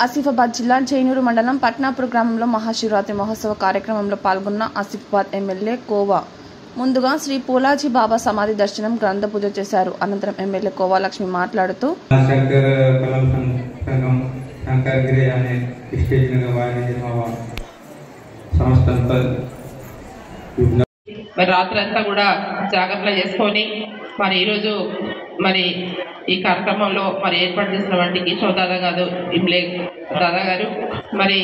ఆసిఫాబాద్ జిల్లా జైనూరు మండలం పట్నాపూర్ గ్రామంలో మహాశివరాత్రి మహోత్సవ కార్యక్రమంలో పాల్గొన్న ఆసిఫాబాద్ ఎమ్మెల్యే కోవా ముందుగా శ్రీ పోలాజీ బాబా సమాధి దర్శనం గ్రంథ పూజ చేశారు. అనంతరం ఎమ్మెల్యే కోవా లక్ష్మి మాట్లాడుతూ మరి రాత్రంతా కూడా జాగ్రత్తలు చేసుకొని మరి ఈరోజు మరి ఈ కార్యక్రమంలో మరి ఏర్పాటు చేసినటువంటి కిషోర్ దాదా గారు ఇమ్లే దాదా గారు మరి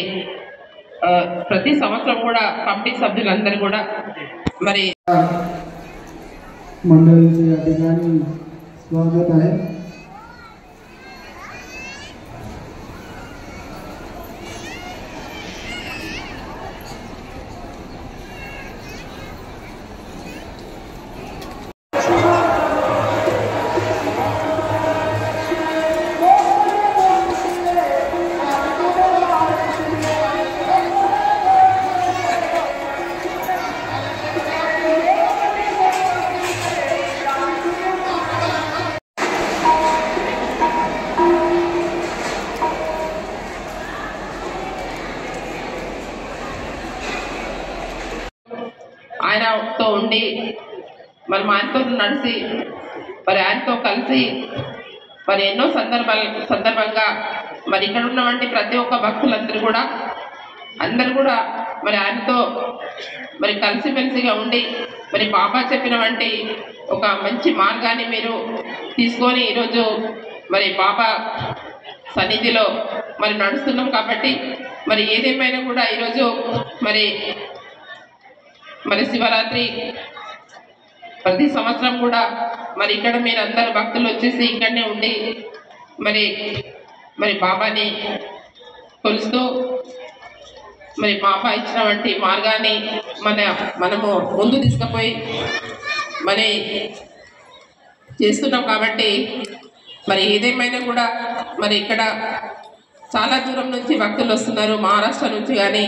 ప్రతి సంవత్సరం కూడా కమిటీ సభ్యులందరూ కూడా మరి मंडळीचे या ठिकाणी स्वागत आहे. ఆయనతో ఉండి మరి ఆయనతో నడిచి మరి ఆయనతో కలిసి మరి ఎన్నో సందర్భంగా మరి ఇక్కడ ఉన్నటువంటి ప్రతి ఒక్క భక్తులందరూ కూడా అందరూ కూడా మరి ఆయనతో మరి కలిసిమెలిసిగా ఉండి మరి బాబా చెప్పినటువంటి ఒక మంచి మార్గాన్ని మీరు తీసుకొని ఈరోజు మరి బాబా సన్నిధిలో మరి నడుస్తున్నాం. కాబట్టి మరి ఏదేమైనా కూడా ఈరోజు మరి శివరాత్రి ప్రతి సంవత్సరం కూడా మరి ఇక్కడ మీరు అందరు భక్తులు వచ్చేసి ఇక్కడనే ఉండి మరి బాబాని కొలుస్తూ మరి బాబా ఇచ్చినటువంటి మార్గాన్ని మనము ముందు తీసుకుపోయి మరి చేస్తున్నాం. కాబట్టి మరి ఏదేమైనా కూడా మరి ఇక్కడ చాలా దూరం నుంచి భక్తులు వస్తున్నారు, మహారాష్ట్ర నుంచి కానీ